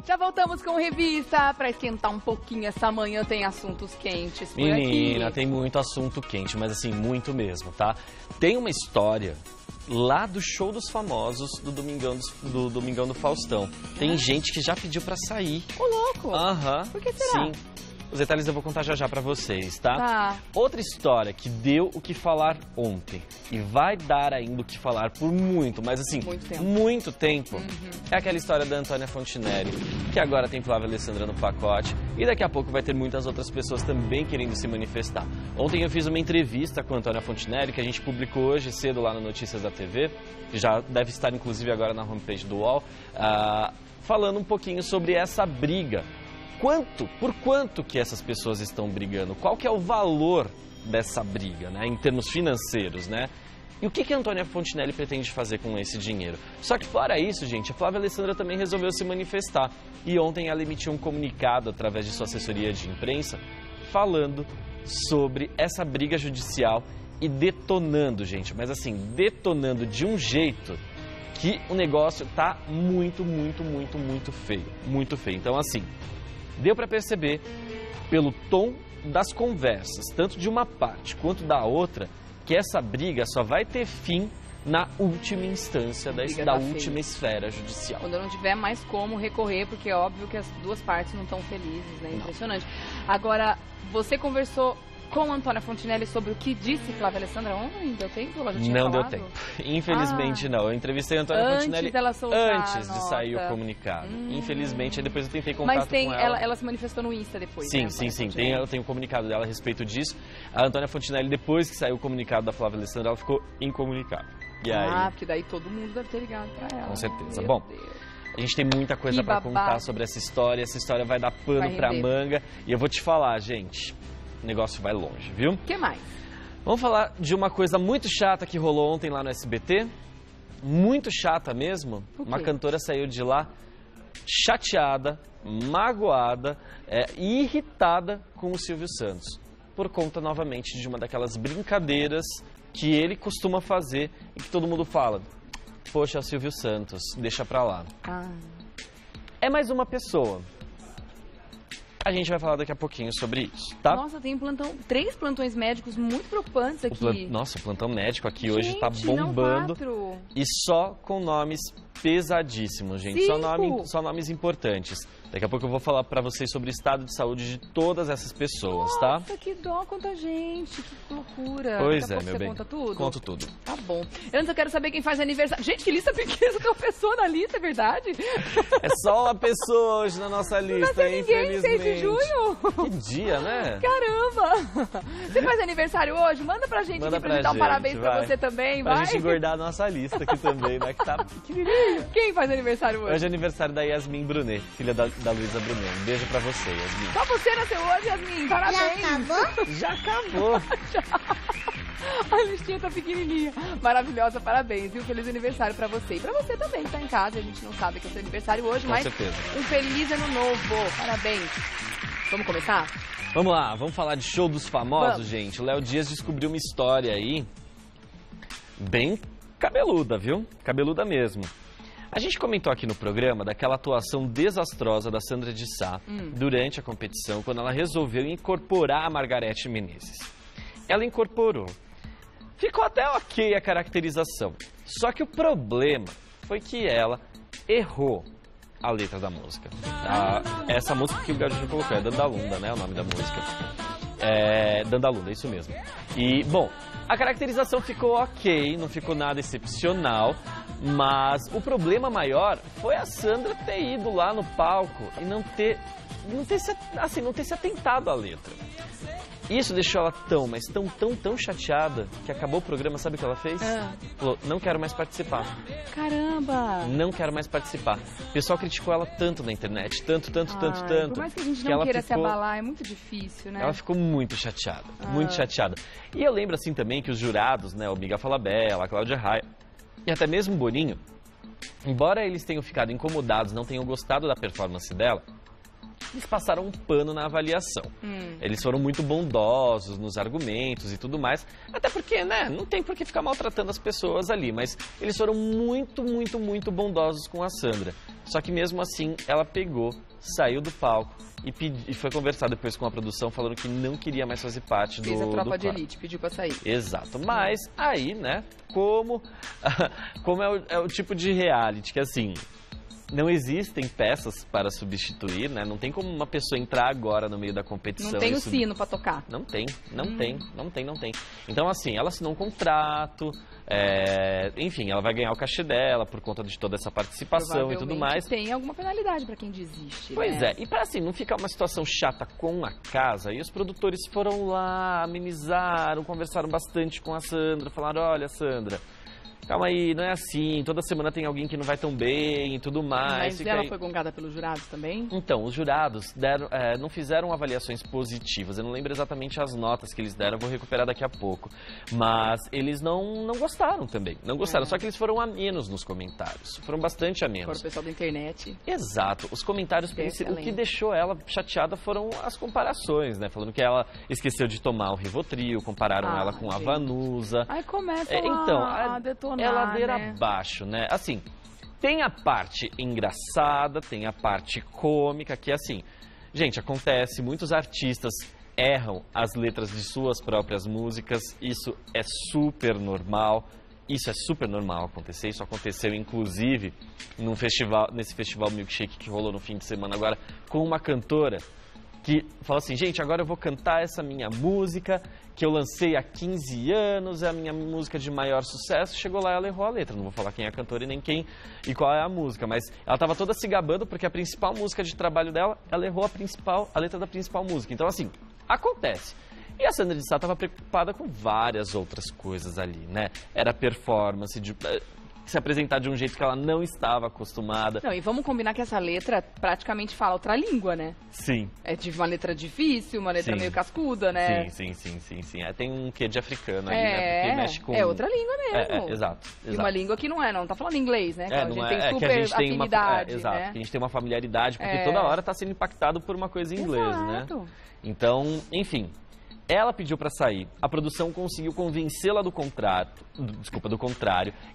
Já voltamos com Revista. Para esquentar um pouquinho essa manhã, tem assuntos quentes por Menina, aqui. tem muito assunto quente, mas assim, muito mesmo, tá? Tem uma história lá do Show dos Famosos do Domingão do Faustão. Tem gente que já pediu pra sair. Ô, louco! Aham. Por que será? Sim. Os detalhes eu vou contar já pra vocês, tá? Tá. Outra história que deu o que falar ontem e vai dar ainda o que falar por muito, mas assim, muito tempo, é aquela história da Antônia Fontinelli, que agora tem Flávia Alessandra no pacote e daqui a pouco vai ter muitas outras pessoas também querendo se manifestar. Ontem eu fiz uma entrevista com a Antônia Fontinelli, que a gente publicou hoje cedo lá no Notícias da TV, que já deve estar inclusive agora na homepage do UOL, falando um pouquinho sobre essa briga. Por quanto que essas pessoas estão brigando? Qual que é o valor dessa briga, né, em termos financeiros, né? E o que a Antônia Fontinelli pretende fazer com esse dinheiro? Só que fora isso, gente, a Flávia Alessandra também resolveu se manifestar. E ontem ela emitiu um comunicado através de sua assessoria de imprensa falando sobre essa briga judicial e detonando, gente, mas assim, detonando de um jeito que o negócio tá muito feio, muito feio. Então assim, deu para perceber, pelo tom das conversas, tanto de uma parte quanto da outra, que essa briga só vai ter fim na última instância da última esfera judicial. Quando não tiver mais como recorrer, porque é óbvio que as duas partes não estão felizes, né? Impressionante. Agora, você conversou com a Antônia Fontinelli sobre o que disse Flávia Alessandra ontem? Deu tempo? Ela já tinha não falado? Deu tempo. Infelizmente não. Eu entrevistei a Antônia Fontinelli antes de sair o comunicado. Infelizmente, depois eu tentei contato com ela. Ela se manifestou no Insta depois, sim, né? Sim. Eu tenho um comunicado dela a respeito disso. A Antônia Fontinelli, depois que saiu o comunicado da Flávia Alessandra, ela ficou incomunicável. E aí... porque daí todo mundo deve ter ligado pra ela. Com certeza. Bom, a gente tem muita coisa pra contar sobre essa história. Essa história vai dar pano pra manga. E eu vou te falar, gente... O negócio vai longe, viu? O que mais? Vamos falar de uma coisa muito chata que rolou ontem lá no SBT. Muito chata mesmo. Uma cantora saiu de lá chateada, magoada e irritada com o Silvio Santos. Por conta, novamente, de uma daquelas brincadeiras que ele costuma fazer e que todo mundo fala. Poxa, Silvio Santos, deixa pra lá. É mais uma pessoa. A gente vai falar daqui a pouquinho sobre isso, tá? Nossa, tem 3 plantões médicos muito preocupantes aqui. Nossa, o plantão médico aqui hoje tá bombando. Não, 4. E só com nomes pesadíssimos, gente. 5. Só nomes importantes. Daqui a pouco eu vou falar pra vocês sobre o estado de saúde de todas essas pessoas, tá? Nossa, que dó, quanta gente, que loucura. Pois Daqui a pouco meu bem. Conta tudo? Conto tudo. Tá bom. Antes eu quero saber quem faz aniversário. Gente, que lista pequena, tem uma pessoa na lista, é verdade? É só uma pessoa hoje na nossa lista, não ninguém, 6 de junho. Que dia, né? Caramba! Você faz aniversário hoje? Manda pra gente aqui pra gente dar um parabéns pra você também, vai. Pra gente engordar a nossa lista aqui também, né? Que tá pequenininho. Quem faz aniversário hoje? Hoje é aniversário da Yasmin Brunet, filha da Luísa Brunet. Um beijo pra você, Yasmin. Só você nasceu hoje, Yasmin. Parabéns. Já acabou? Já acabou. A listinha tá pequenininha. Maravilhosa, parabéns, viu? Feliz aniversário pra você. E pra você também, que tá em casa. A gente não sabe que é seu aniversário hoje, Com mas certeza. Um feliz ano novo. Parabéns. Vamos começar? Vamos lá, vamos falar de Show dos Famosos, gente. O Léo Dias descobriu uma história aí bem cabeluda, viu? Cabeluda mesmo. A gente comentou aqui no programa daquela atuação desastrosa da Sandra de Sá durante a competição, quando ela resolveu incorporar a Margareth Menezes. Ela incorporou. Ficou até ok a caracterização. Só que o problema foi que ela errou a letra da música. Essa música que o Gaúcho colocou é Dandalunda, né? O nome da música. É Dandalunda, é isso mesmo. E, bom, a caracterização ficou ok, não ficou nada excepcional, mas o problema maior foi a Sandra ter ido lá no palco e não ter se atentado à letra. Isso deixou ela tão chateada que acabou o programa, sabe o que ela fez? Falou, não quero mais participar. Caramba! Não quero mais participar. O pessoal criticou ela tanto na internet, tanto. Por mais que a gente não queira se abalar, é muito difícil, né? Ela ficou muito chateada, muito chateada. E eu lembro assim também que os jurados, né, o Miguel Falabella, a Cláudia Raia e até mesmo o Boninho, embora eles tenham ficado incomodados, não tenham gostado da performance dela, eles passaram um pano na avaliação. Eles foram muito bondosos nos argumentos e tudo mais, até porque, né, não tem por que ficar maltratando as pessoas ali, mas eles foram muito, muito, muito bondosos com a Sandra. Só que mesmo assim, ela pegou, saiu do palco e foi conversar depois com a produção, falando que não queria mais fazer parte do... Fez a tropa de elite, pediu pra sair. Exato, mas aí, né, como é o tipo de reality que, assim, não existem peças para substituir, né, não tem como uma pessoa entrar agora no meio da competição. Não tem o sino pra tocar. Não tem. Então, assim, ela assinou um contrato... enfim, ela vai ganhar o cachê dela por conta de toda essa participação e tudo mais. Tem alguma penalidade pra quem desiste, Pois né? é, e pra assim, não ficar uma situação chata com a casa, e os produtores foram lá, amenizaram, conversaram bastante com a Sandra, falaram, olha, Sandra, calma aí, não é assim, toda semana tem alguém que não vai tão bem e tudo mais. Mas ela foi gongada pelos jurados também? Então, os jurados não fizeram avaliações positivas, eu não lembro exatamente as notas que eles deram, eu vou recuperar daqui a pouco. Mas eles não gostaram também, não gostaram, só que eles foram a menos nos comentários, foram bastante a menos. Foram o pessoal da internet. Exato, os comentários, o que deixou ela chateada foram as comparações, né? Falando que ela esqueceu de tomar o Rivotril, compararam ela com a Vanusa. Aí começa a detonar. É ladeira abaixo, né? Assim, tem a parte engraçada, tem a parte cômica, que assim, gente, acontece, muitos artistas erram as letras de suas próprias músicas, isso é super normal. Isso é super normal acontecer, isso aconteceu inclusive nesse festival Milkshake que rolou no fim de semana agora, com uma cantora que fala assim, gente, agora eu vou cantar essa minha música que eu lancei há 15 anos, é a minha música de maior sucesso. Chegou lá, ela errou a letra, não vou falar quem é a cantora e nem quem e qual é a música, mas ela estava toda se gabando porque a principal música de trabalho dela, ela errou a letra da principal música. Então assim, acontece. E a Sandra de Sá estava preocupada com várias outras coisas ali, né? Era performance, se apresentar de um jeito que ela não estava acostumada. Não, e vamos combinar que essa letra praticamente fala outra língua, né? Sim. É uma letra difícil, uma letra meio cascuda, né? Sim. Tem um quê de africano ali, né? Porque mexe com... É outra língua mesmo. Exato. E uma língua que não tá falando inglês, né? A gente tem super que a gente tem afinidade, exato, né? que a gente tem uma familiaridade, porque toda hora tá sendo impactado por uma coisa em inglês, né? Então, enfim... Ela pediu para sair, a produção conseguiu convencê-la do contrário,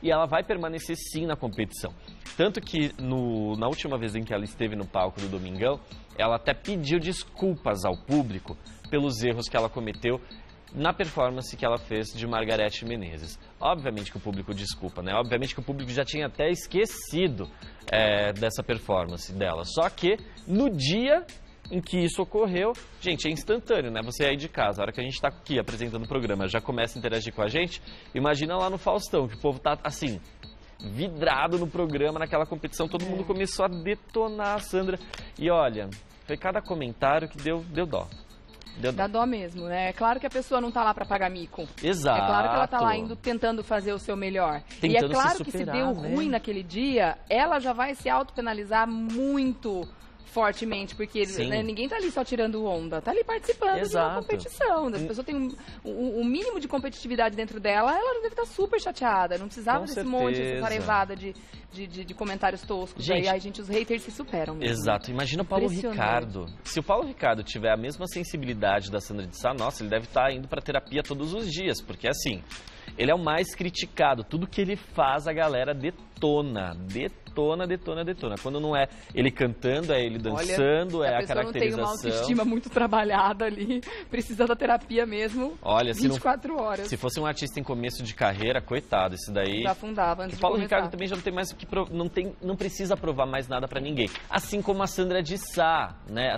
e ela vai permanecer sim na competição. Tanto que na última vez em que ela esteve no palco do Domingão, ela até pediu desculpas ao público pelos erros que ela cometeu na performance que ela fez de Margareth Menezes. Obviamente que o público desculpa, né? Obviamente que o público já tinha até esquecido dessa performance dela. Só que no dia em que isso ocorreu, gente, é instantâneo, né? Você aí de casa, a hora que a gente tá aqui apresentando o programa, já começa a interagir com a gente, imagina lá no Faustão, que o povo tá, assim, vidrado no programa, naquela competição, todo mundo começou a detonar a Sandra. E olha, foi cada comentário que deu dó. Dá dó mesmo, né? É claro que a pessoa não tá lá pra pagar mico. Exato. É claro que ela tá lá tentando fazer o seu melhor. Tentando e é claro se superar, que se deu ruim naquele dia, ela já vai se autopenalizar muito fortemente, porque ninguém tá ali só tirando onda, tá ali participando de uma competição. As pessoas têm um mínimo de competitividade dentro dela, ela deve estar super chateada, não precisava desse monte, essa tarevada de comentários toscos. Gente, aí, os haters se superam mesmo. Exato, imagina o Paulo Ricardo. Se o Paulo Ricardo tiver a mesma sensibilidade da Sandra de Sá, nossa, ele deve estar indo pra terapia todos os dias, porque assim, ele é o mais criticado, tudo que ele faz a galera detona. Quando não é ele cantando, é ele dançando, é a caracterização. Se a pessoa não tem uma autoestima muito trabalhada ali, precisa da terapia mesmo. Olha, 24 horas. Se fosse um artista em começo de carreira, coitado, esse daí... Já afundava antes de Paulo começar. Ricardo também já não tem mais o que... Não precisa provar mais nada pra ninguém. Assim como a Sandra de Sá, né?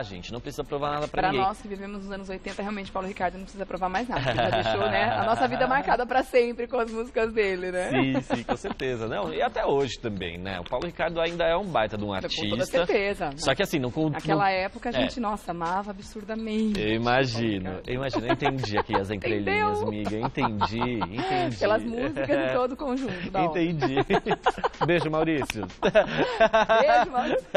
Gente, não precisa provar nada pra ninguém. Pra nós que vivemos nos anos 80, realmente, Paulo Ricardo não precisa provar mais nada. Já deixou, né? A nossa vida marcada pra sempre com as músicas dele, né? Sim, com certeza. Não, e até hoje também, né? O Paulo Ricardo ainda é um baita de um artista. Com toda certeza. Só que assim, naquela época a gente, nossa, amava absurdamente. Eu imagino, eu entendi aqui as entrelinhas, amiga. Entendi. Pelas músicas e todo o conjunto. Entendi. Beijo, Maurício. Beijo, Maurício.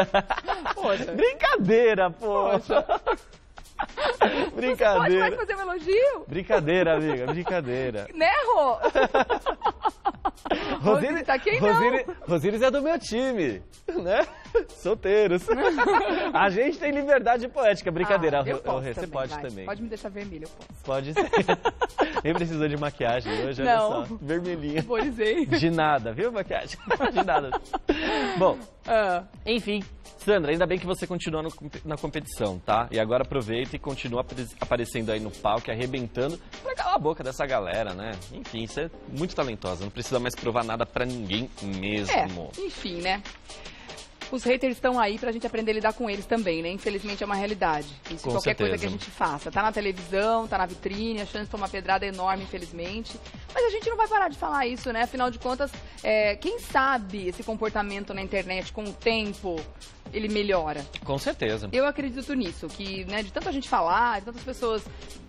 Poxa. Brincadeira, poxa. Brincadeira. Você pode mais fazer um elogio? Brincadeira, amiga, brincadeira. Né, Rô? Rosíris tá aqui, não. Rosíris é do meu time, né? Solteiros. A gente tem liberdade poética. Brincadeira, você pode também. Pode me deixar vermelho, eu posso. Pode ser. Nem precisou de maquiagem hoje, olha só. Vermelhinha. Poisei. De nada, viu, maquiagem? De nada. Bom, enfim, Sandra, ainda bem que você continua na competição, tá? E agora aproveita e continua aparecendo aí no palco, arrebentando pra calar a boca dessa galera, né? Enfim, você é muito talentosa, não precisa mais provar nada pra ninguém mesmo. Enfim, né? Os haters estão aí pra gente aprender a lidar com eles também, né? Infelizmente é uma realidade. Isso com qualquer certeza. coisa que a gente faça. Tá na televisão, tá na vitrine, a chance de tomar pedrada é enorme, infelizmente. Mas a gente não vai parar de falar isso, né? Afinal de contas, quem sabe esse comportamento na internet com o tempo ele melhora. Com certeza. Eu acredito nisso, que né, de tanta gente falar, de tantas pessoas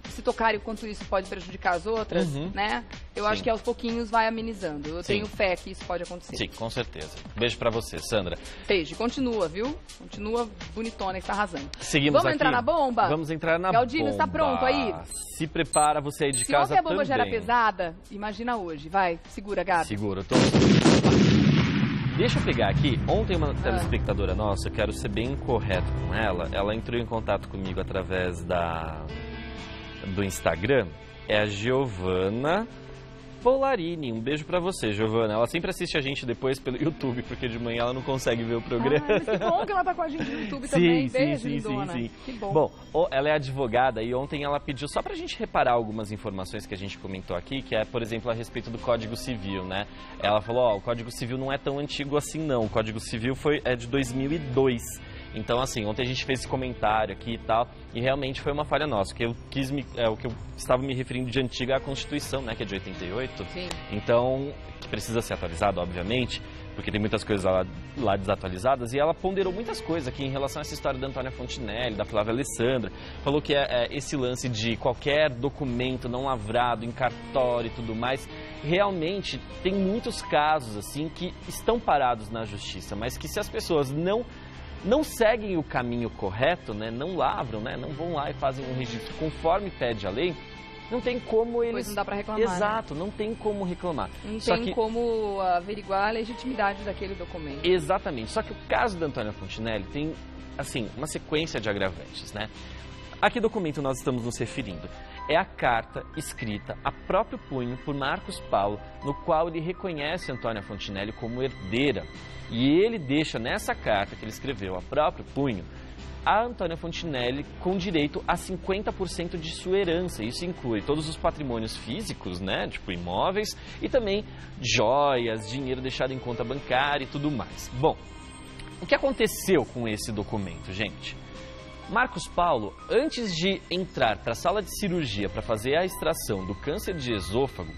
se tocarem o quanto isso pode prejudicar as outras, né? Eu acho que aos pouquinhos vai amenizando. Eu tenho fé que isso pode acontecer. Sim, com certeza. Beijo pra você, Sandra. Beijo. Continua, viu? Continua bonitona que tá arrasando. Seguimos Vamos entrar na bomba? Vamos entrar na Galdino, bomba. está pronto aí? Se prepara, você aí de casa também. Se ontem a bomba já era pesada, imagina hoje. Vai, segura, Gabi. Segura, eu tô... Deixa eu pegar aqui. Ontem uma telespectadora nossa, eu quero ser bem correto com ela, ela entrou em contato comigo através do Instagram. É a Giovana Polarini. Um beijo pra você, Giovana. Ela sempre assiste a gente depois pelo YouTube, porque de manhã ela não consegue ver o programa. Mas que bom que ela tá com a gente no YouTube também. Beijo, lindona. Sim. Que bom. Bom, ela é advogada e ontem ela pediu só pra gente reparar algumas informações que a gente comentou aqui, que é, por exemplo, a respeito do Código Civil, né? Ela falou, o Código Civil não é tão antigo assim, não. O Código Civil é de 2002. Então, assim, ontem a gente fez esse comentário aqui e tal, e realmente foi uma falha nossa, que o que eu estava me referindo de antiga é a Constituição, né, que é de 88. Sim. Então, que precisa ser atualizado, obviamente, porque tem muitas coisas lá desatualizadas, e ela ponderou muitas coisas aqui em relação a essa história da Antônia Fontinelli, da Flávia Alessandra, falou que esse lance de qualquer documento não lavrado em cartório e tudo mais, realmente tem muitos casos, assim, que estão parados na justiça, mas que se as pessoas não seguem o caminho correto, né, não lavram, né, não vão lá e fazem um registro conforme pede a lei, não tem como eles... Pois não dá pra reclamar, Exato, né? Não tem como reclamar. Não tem como averiguar a legitimidade daquele documento. Exatamente. Só que o caso da Antônia Fontinelli tem, assim, uma sequência de agravantes, né? A que documento nós estamos nos referindo? É a carta escrita a próprio punho por Marcos Paulo, no qual ele reconhece Antônia Fontinelli como herdeira. E ele deixa nessa carta que ele escreveu a próprio punho, a Antônia Fontinelli com direito a 50% de sua herança. Isso inclui todos os patrimônios físicos, né, tipo imóveis, e também joias, dinheiro deixado em conta bancária e tudo mais. Bom, o que aconteceu com esse documento, gente? Marcos Paulo, antes de entrar para a sala de cirurgia para fazer a extração do câncer de esôfago,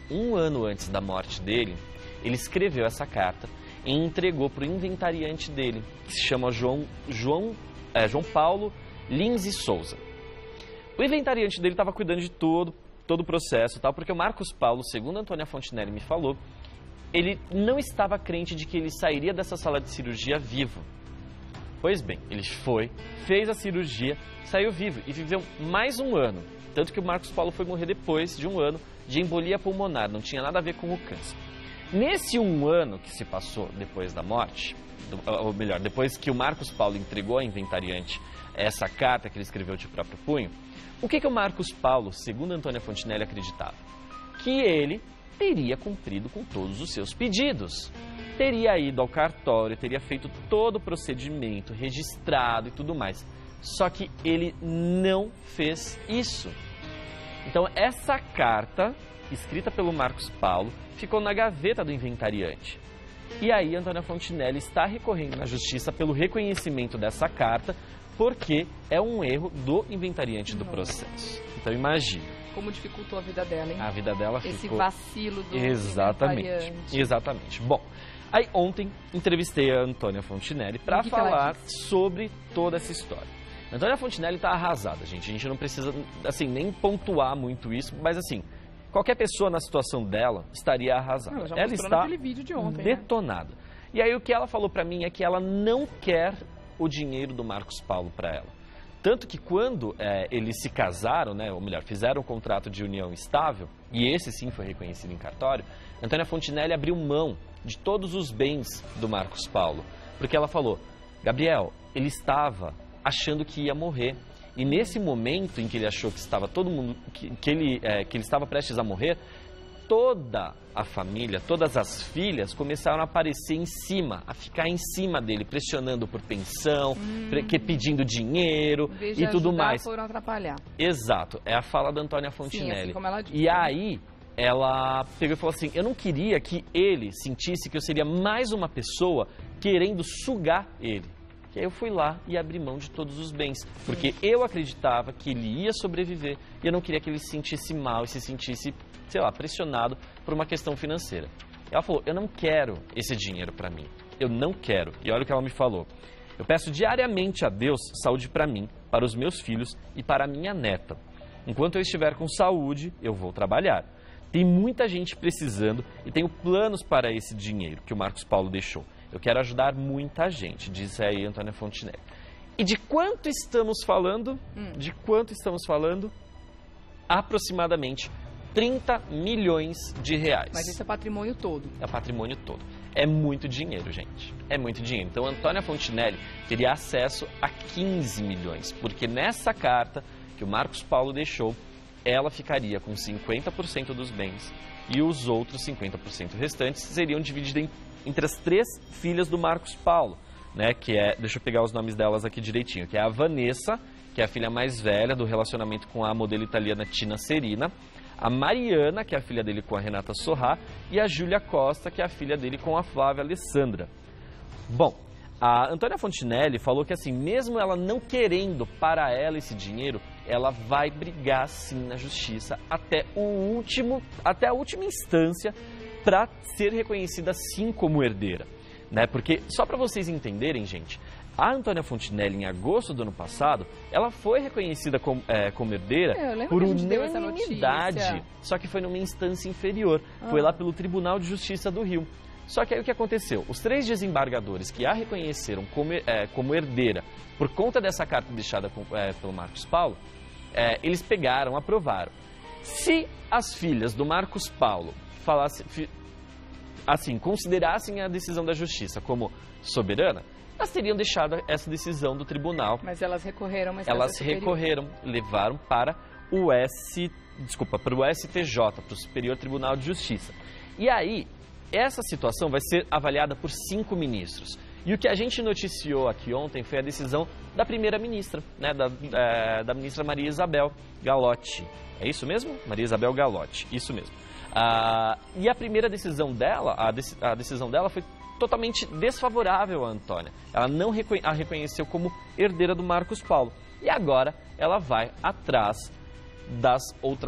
1 ano antes da morte dele, ele escreveu essa carta e entregou para o inventariante dele, que se chama João Paulo Lins e Souza. O inventariante dele estava cuidando de todo o processo, tal, porque o Marcos Paulo, segundo a Antônia Fontinelli me falou, ele não estava crente de que ele sairia dessa sala de cirurgia vivo. Pois bem, ele fez a cirurgia, saiu vivo e viveu mais 1 ano. Tanto que o Marcos Paulo foi morrer depois de 1 ano de embolia pulmonar, não tinha nada a ver com o câncer. Nesse 1 ano que se passou depois da morte, ou melhor, depois que o Marcos Paulo entregou ao inventariante essa carta que ele escreveu de próprio punho, o que o Marcos Paulo, segundo Antônia Fontinelli, acreditava? Que ele teria cumprido com todos os seus pedidos. Teria ido ao cartório, teria feito todo o procedimento, registrado e tudo mais. Só que ele não fez isso. Então, essa carta, escrita pelo Marcos Paulo, ficou na gaveta do inventariante. E aí, Antônia Fontinelli está recorrendo na justiça pelo reconhecimento dessa carta, porque é um erro do inventariante do processo. Então, imagina. Como dificultou a vida dela, hein? A vida dela ficou... Esse vacilo do inventariante. Exatamente. Bom, aí ontem entrevistei a Antônia Fontinelli para falar sobre toda essa história. A Antônia Fontinelli está arrasada, gente. A gente não precisa, assim, nem pontuar muito isso, mas assim... Qualquer pessoa na situação dela estaria arrasada. Ela está vídeo de ontem, detonada. Né? E aí o que ela falou para mim é que ela não quer o dinheiro do Marcos Paulo para ela. Tanto que quando eles se casaram, né, ou melhor, fizeram um contrato de união estável, e esse sim foi reconhecido em cartório, Antônia Fontinelli abriu mão de todos os bens do Marcos Paulo. Porque ela falou, Gabriel, ele estava achando que ia morrer. E nesse momento em que ele achou que estava todo mundo, que ele estava prestes a morrer, toda a família, todas as filhas começaram a aparecer em cima, a ficar em cima dele, pressionando por pensão, pedindo dinheiro e tudo mais. Foram atrapalhar. Exato, é a fala da Antônia Fontinelli. Sim, assim como ela disse. E aí, ela pegou e falou assim, eu não queria que ele sentisse que eu seria mais uma pessoa querendo sugar ele. Que aí eu fui lá e abri mão de todos os bens, porque eu acreditava que ele ia sobreviver e eu não queria que ele se sentisse mal e se sentisse, sei lá, pressionado por uma questão financeira. Ela falou, eu não quero esse dinheiro para mim, eu não quero. E olha o que ela me falou, eu peço diariamente a Deus saúde para mim, para os meus filhos e para a minha neta. Enquanto eu estiver com saúde, eu vou trabalhar. Tem muita gente precisando e tenho planos para esse dinheiro que o Marcos Paulo deixou. Eu quero ajudar muita gente, disse aí Antônia Fontinelli. E de quanto estamos falando? De quanto estamos falando? Aproximadamente 30 milhões de reais. Mas isso é patrimônio todo. É patrimônio todo. É muito dinheiro, gente. É muito dinheiro. Então, Antônia Fontinelli teria acesso a 15 milhões, porque nessa carta que o Marcos Paulo deixou, ela ficaria com 50% dos bens e os outros 50% restantes seriam divididos entre as 3 filhas do Marcos Paulo, né, que é, deixa eu pegar os nomes delas aqui direitinho, que é a Vanessa, que é a filha mais velha do relacionamento com a modelo italiana Tina Serina, a Mariana, que é a filha dele com a Renata Sorrá, e a Júlia Costa, que é a filha dele com a Flávia Alessandra. Bom, a Antônia Fontinelli falou que assim, mesmo ela não querendo para ela esse dinheiro, ela vai brigar sim na justiça até a última instância para ser reconhecida sim como herdeira, né? Porque, só para vocês entenderem, gente, a Antônia Fontinelli, em agosto do ano passado, ela foi reconhecida como herdeira por unanimidade, só que foi numa instância inferior, foi lá pelo Tribunal de Justiça do Rio. Só que aí o que aconteceu? Os 3 desembargadores que a reconheceram como herdeira por conta dessa carta deixada pelo Marcos Paulo, eles pegaram, aprovaram. Se as filhas do Marcos Paulo considerassem a decisão da justiça como soberana, elas teriam deixado essa decisão do tribunal. Mas elas recorreram, levaram para o STJ, para o Superior Tribunal de Justiça. E aí, essa situação vai ser avaliada por 5 ministros. E o que a gente noticiou aqui ontem foi a decisão da primeira-ministra, né, da ministra Maria Isabel Galotti. É isso mesmo? Maria Isabel Galotti, isso mesmo. E a primeira decisão dela, a decisão dela foi totalmente desfavorável à Antônia. Ela não a reconheceu como herdeira do Marcos Paulo. E agora ela vai atrás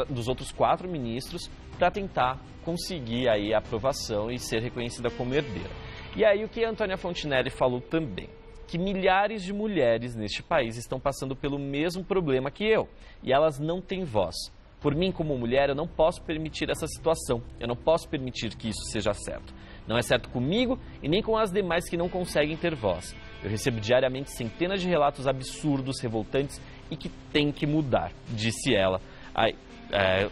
dos outros 4 ministros para tentar conseguir aí a aprovação e ser reconhecida como herdeira. E aí o que a Antônia Fontinelli falou também? Que milhares de mulheres neste país estão passando pelo mesmo problema que eu. E elas não têm voz. Por mim, como mulher, eu não posso permitir essa situação. Eu não posso permitir que isso seja certo. Não é certo comigo e nem com as demais que não conseguem ter voz. Eu recebo diariamente centenas de relatos absurdos, revoltantes e que tem que mudar, disse ela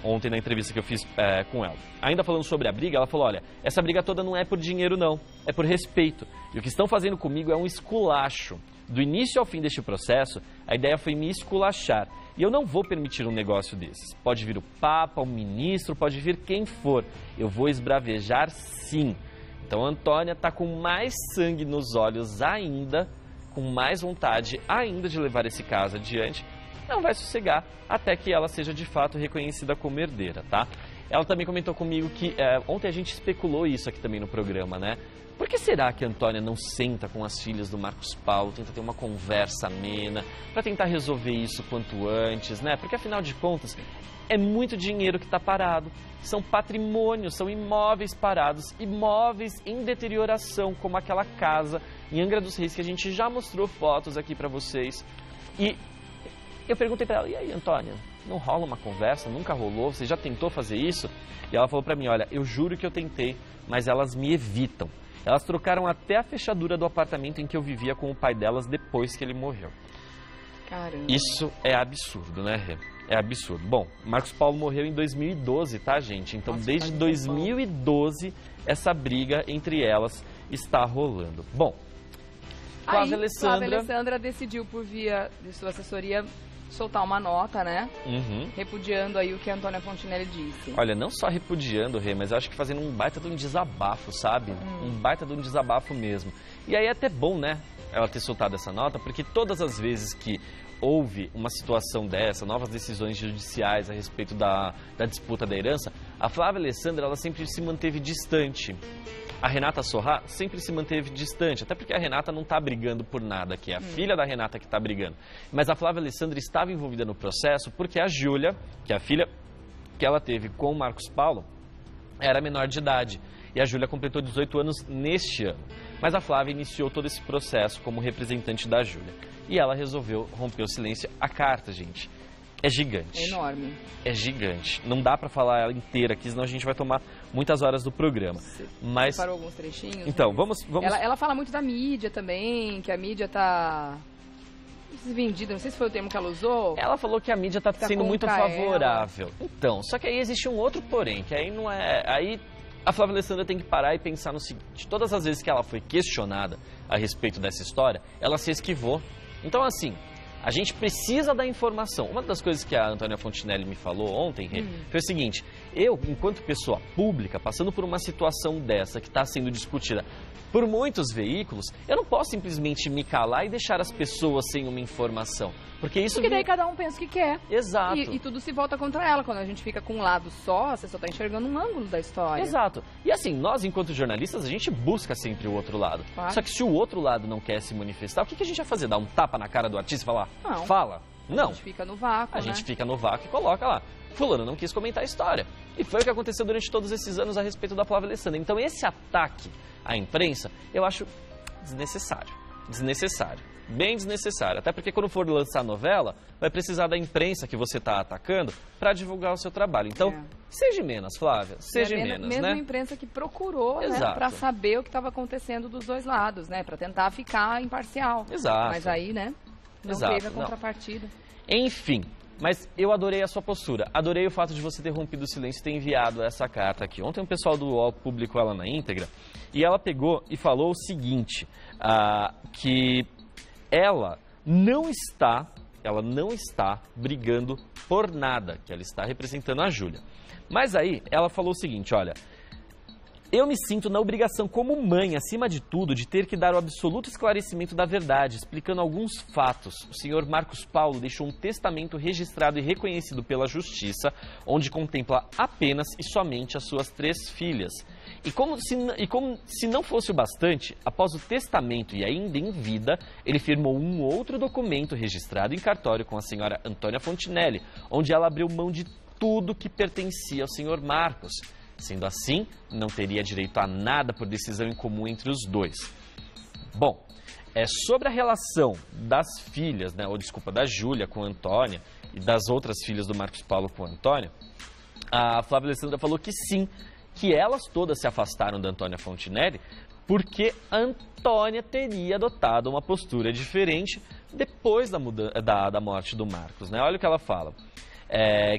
ontem na entrevista que eu fiz com ela. Ainda falando sobre a briga, ela falou, olha, essa briga toda não é por dinheiro não, é por respeito. E o que estão fazendo comigo é um esculacho. Do início ao fim deste processo, a ideia foi me esculachar. E eu não vou permitir um negócio desses. Pode vir o Papa, o ministro, pode vir quem for. Eu vou esbravejar sim. Então a Antônia está com mais sangue nos olhos ainda, com mais vontade ainda de levar esse caso adiante. Não vai sossegar até que ela seja de fato reconhecida como herdeira, tá? Ela também comentou comigo que ontem a gente especulou isso aqui também no programa, né? Por que será que a Antônia não senta com as filhas do Marcos Paulo, tenta ter uma conversa amena, para tentar resolver isso quanto antes, né? Porque afinal de contas, é muito dinheiro que está parado, são patrimônios, são imóveis parados, imóveis em deterioração, como aquela casa em Angra dos Reis, que a gente já mostrou fotos aqui para vocês. E eu perguntei para ela, e aí, Antônia, não rola uma conversa? Nunca rolou? Você já tentou fazer isso? E ela falou para mim, olha, eu juro que eu tentei, mas elas me evitam. Elas trocaram até a fechadura do apartamento em que eu vivia com o pai delas depois que ele morreu. Caramba. Isso é absurdo, né, Rê? É absurdo. Bom, Marcos Paulo morreu em 2012, tá, gente? Então, desde 2012, essa briga entre elas está rolando. Bom, Flávia Alessandra decidiu, por via de sua assessoria, soltar uma nota, né? Repudiando aí o que a Antônia Fontinelli disse. Olha, não só repudiando, Rê, mas eu acho que fazendo um baita de um desabafo, sabe? Um baita de um desabafo mesmo. E aí é até bom, né, ela ter soltado essa nota, porque todas as vezes que houve uma situação dessa, novas decisões judiciais a respeito da disputa da herança, a Flávia Alessandra, ela sempre se manteve distante. A Renata Sorrah sempre se manteve distante, até porque a Renata não está brigando por nada, que é a filha da Renata que está brigando. Mas a Flávia Alessandra estava envolvida no processo porque a Júlia, que é a filha que ela teve com o Marcos Paulo, era menor de idade. E a Júlia completou 18 anos neste ano. Mas a Flávia iniciou todo esse processo como representante da Júlia. E ela resolveu romper o silêncio. A carta, gente, é gigante. É enorme. É gigante. Não dá pra falar ela inteira aqui, senão a gente vai tomar muitas horas do programa. Mas separou alguns trechinhos. Então, vamos... Ela fala muito da mídia também, que a mídia tá vendida, não sei se foi o termo que ela usou. Ela falou que a mídia tá sendo muito favorável. Ela. Então, só que aí existe um outro porém, que aí não é... Aí a Flávia Alessandra tem que parar e pensar no seguinte: todas as vezes que ela foi questionada a respeito dessa história, ela se esquivou. Então, assim, a gente precisa da informação. Uma das coisas que a Antônia Fontinelli me falou ontem, foi o seguinte: eu, enquanto pessoa pública, passando por uma situação dessa que está sendo discutida por muitos veículos, eu não posso simplesmente me calar e deixar as pessoas sem uma informação. Porque daí cada um pensa o que quer. Exato. E tudo se volta contra ela. Quando a gente fica com um lado só, você só está enxergando um ângulo da história. Exato. E assim, nós, enquanto jornalistas, a gente busca sempre o outro lado. Claro. Só que se o outro lado não quer se manifestar, o que a gente vai fazer? Dar um tapa na cara do artista e falar, não. Fala? Não. A gente fica no vácuo, A gente fica no vácuo e coloca lá. Fulano não quis comentar a história. E foi o que aconteceu durante todos esses anos a respeito da Flávia Alessandra. Então esse ataque à imprensa, eu acho desnecessário. Desnecessário. Bem desnecessário. Até porque quando for lançar a novela, vai precisar da imprensa que você está atacando para divulgar o seu trabalho. Então, seja menos, Flávia. Seja menos, mesmo né? a imprensa que procurou, né, para saber o que estava acontecendo dos dois lados, né? Para tentar ficar imparcial. Exato. Mas aí, né? Não teve a contrapartida. Enfim, mas eu adorei a sua postura. Adorei o fato de você ter rompido o silêncio e ter enviado essa carta aqui. Ontem o pessoal do UOL publicou ela na íntegra e ela pegou e falou o seguinte, que ela não está brigando por nada, que ela está representando a Júlia. Mas aí ela falou o seguinte, olha: eu me sinto na obrigação como mãe, acima de tudo, de ter que dar o absoluto esclarecimento da verdade, explicando alguns fatos. O senhor Marcos Paulo deixou um testamento registrado e reconhecido pela Justiça, onde contempla apenas e somente as suas 3 filhas. E como se não fosse o bastante, após o testamento e ainda em vida, ele firmou um outro documento registrado em cartório com a senhora Antônia Fontinelli, onde ela abriu mão de tudo que pertencia ao senhor Marcos. Sendo assim, não teria direito a nada por decisão em comum entre os dois. Bom, sobre a relação das filhas, né, da Júlia com a Antônia e das outras filhas do Marcos Paulo com a Antônia, a Flávia Alessandra falou que sim, que elas todas se afastaram da Antônia Fontinelli porque a Antônia teria adotado uma postura diferente depois da morte do Marcos, né? Olha o que ela fala.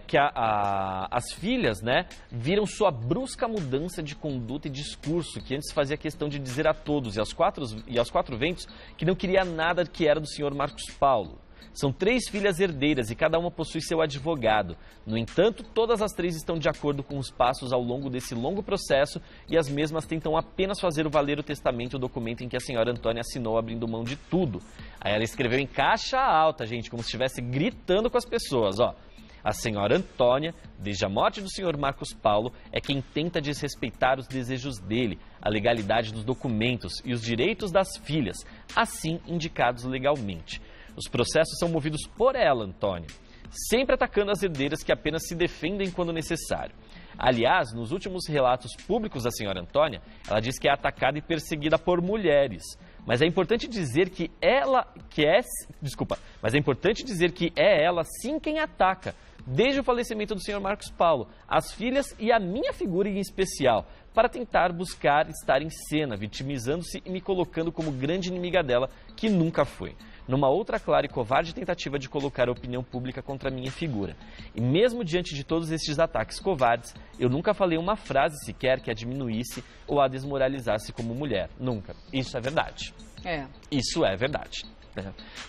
Que as filhas, né, viram sua brusca mudança de conduta e discurso, que antes fazia questão de dizer a todos e aos quatro ventos que não queria nada que era do senhor Marcos Paulo. São 3 filhas herdeiras e cada uma possui seu advogado. No entanto, todas as 3 estão de acordo com os passos ao longo desse longo processo e as mesmas tentam apenas fazer valer o testamento, o documento em que a senhora Antônia assinou abrindo mão de tudo. Aí ela escreveu em caixa alta, gente, como se estivesse gritando com as pessoas, ó. A senhora Antônia, desde a morte do senhor Marcos Paulo, é quem tenta desrespeitar os desejos dele, a legalidade dos documentos e os direitos das filhas, assim indicados legalmente. Os processos são movidos por ela, Antônia, sempre atacando as herdeiras que apenas se defendem quando necessário. Aliás, nos últimos relatos públicos da senhora Antônia, ela diz que é atacada e perseguida por mulheres. Mas é importante dizer que é ela sim quem ataca, desde o falecimento do senhor Marcos Paulo, as filhas e a minha figura em especial, para tentar buscar estar em cena, vitimizando-se e me colocando como grande inimiga dela, que nunca foi. Numa outra clara e covarde tentativa de colocar a opinião pública contra a minha figura. E mesmo diante de todos estes ataques covardes, eu nunca falei uma frase sequer que a diminuísse ou a desmoralizasse como mulher. Nunca. Isso é verdade. Isso é verdade.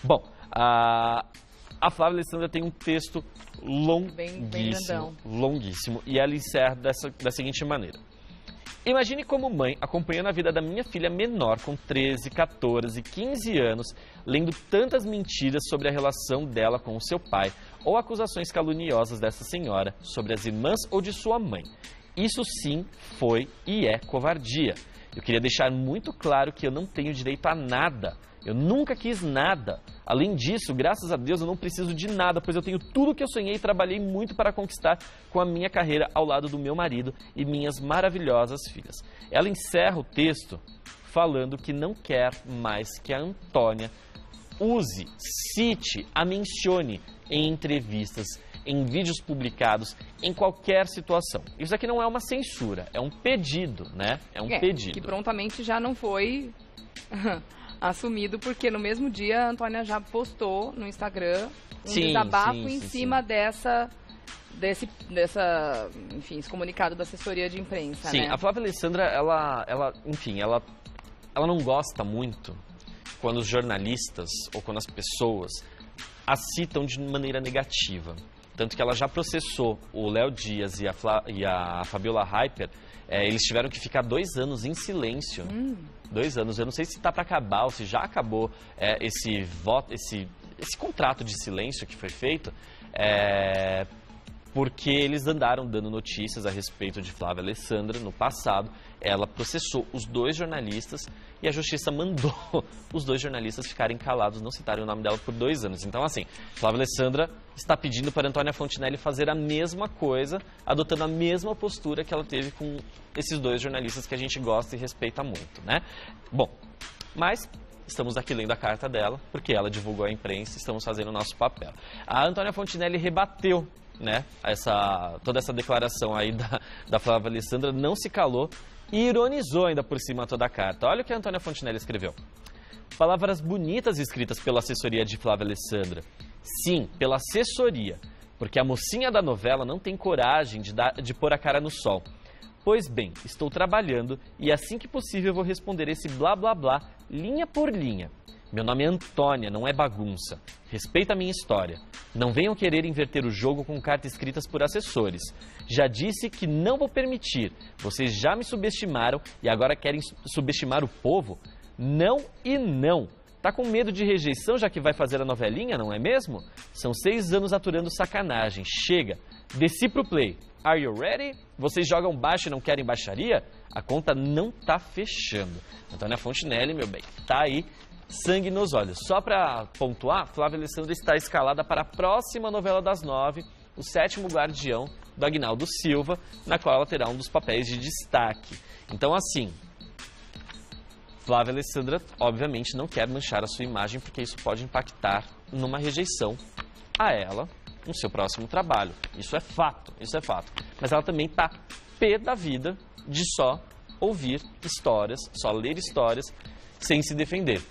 Bom, a Flávia Alessandra tem um texto longuíssimo, e ela encerra da seguinte maneira. Imagine como mãe, acompanhando a vida da minha filha menor com 13, 14, 15 anos, lendo tantas mentiras sobre a relação dela com o seu pai, ou acusações caluniosas dessa senhora sobre as irmãs ou de sua mãe. Isso sim foi e é covardia. Eu queria deixar muito claro que eu não tenho direito a nada. Eu nunca quis nada. Além disso, graças a Deus, eu não preciso de nada, pois eu tenho tudo que eu sonhei e trabalhei muito para conquistar com a minha carreira ao lado do meu marido e minhas maravilhosas filhas. Ela encerra o texto falando que não quer mais que a Antônia use, cite, a mencione em entrevistas, em vídeos publicados, em qualquer situação. Isso aqui não é uma censura, é um pedido, né? É um pedido. Que prontamente já não foi assumido, porque no mesmo dia a Antônia já postou no Instagram um desabafo em cima desse comunicado da assessoria de imprensa, Sim, né? A Flávia Alessandra, ela não gosta muito quando os jornalistas ou quando as pessoas a citam de maneira negativa. Tanto que ela já processou o Léo Dias e a Fabiola Hyper. Eles tiveram que ficar 2 anos em silêncio. 2 anos. Eu não sei se está para acabar ou se já acabou esse contrato de silêncio que foi feito. Porque eles andaram dando notícias a respeito de Flávia Alessandra no passado. Ela processou os 2 jornalistas e a justiça mandou os 2 jornalistas ficarem calados, não citarem o nome dela por 2 anos. Então, assim, Flávia Alessandra está pedindo para Antônia Fontinelli fazer a mesma coisa, adotando a mesma postura que ela teve com esses 2 jornalistas que a gente gosta e respeita muito, né? Bom, mas estamos aqui lendo a carta dela, porque ela divulgou à imprensa, estamos fazendo o nosso papel. A Antônia Fontinelli rebateu, né, toda essa declaração aí da Flávia Alessandra, não se calou e ironizou ainda por cima toda a carta. Olha o que a Antônia Fontinelli escreveu. Palavras bonitas escritas pela assessoria de Flávia Alessandra. Sim, pela assessoria, porque a mocinha da novela não tem coragem de pôr a cara no sol. Pois bem, estou trabalhando e assim que possível vou responder esse blá blá blá, linha por linha. Meu nome é Antônia, não é bagunça. Respeita a minha história. Não venham querer inverter o jogo com cartas escritas por assessores. Já disse que não vou permitir. Vocês já me subestimaram e agora querem subestimar o povo? Não e não. Tá com medo de rejeição já que vai fazer a novelinha, não é mesmo? São 6 anos aturando sacanagem. Chega. Desci pro play. Are you ready? Vocês jogam baixo e não querem baixaria? A conta não tá fechando. Antônia Fontinelli, meu bem, tá aí. Sangue nos olhos. Só para pontuar, Flávia Alessandra está escalada para a próxima novela das 9, O 7º Guardião, do Aguinaldo Silva, na qual ela terá um dos papéis de destaque. Então, assim, Flávia Alessandra, obviamente, não quer manchar a sua imagem, porque isso pode impactar numa rejeição a ela no seu próximo trabalho. Isso é fato, isso é fato. Mas ela também está pé da vida de só ouvir histórias, só ler histórias, sem se defender.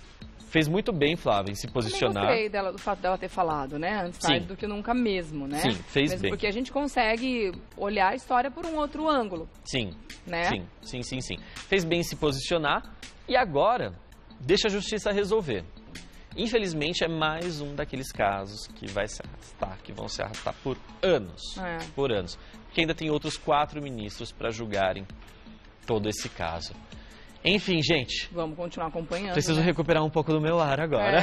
Fez muito bem, Flávia, em se posicionar. Eu gostei do fato dela ter falado, né? Antes tarde do que nunca mesmo, né? Sim, fez bem. Porque a gente consegue olhar a história por um outro ângulo. Sim, né? Sim. Fez bem em se posicionar e agora deixa a justiça resolver. Infelizmente, é mais um daqueles casos que vão se arrastar por anos. Por anos. Porque ainda tem outros 4 ministros para julgarem todo esse caso. Enfim, gente. Vamos continuar acompanhando. Preciso recuperar um pouco do meu ar agora.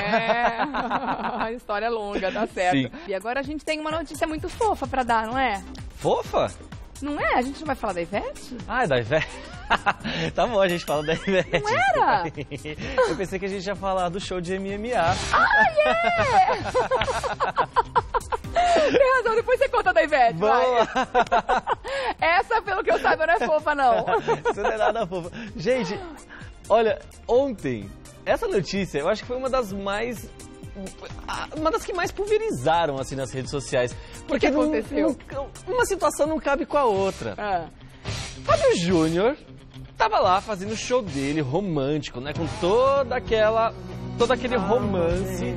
A história é longa, tá certo. Sim. E agora a gente tem uma notícia muito fofa pra dar, não é? Fofa? Não é? A gente não vai falar da Ivete? Ah, é da Ivete? Tá bom, a gente fala da Ivete. Não era? Eu pensei que a gente ia falar do show de MMA. Tem razão, depois você conta da Ivete, vai. Essa, pelo que eu saiba, não é fofa, não. Isso não é nada fofa. Gente, olha, ontem, essa notícia, eu acho que foi uma das que mais pulverizaram, assim, nas redes sociais. Porque o que aconteceu? Uma situação não cabe com a outra. Fábio Júnior tava lá fazendo o show dele, romântico, né? Com todo aquele romance,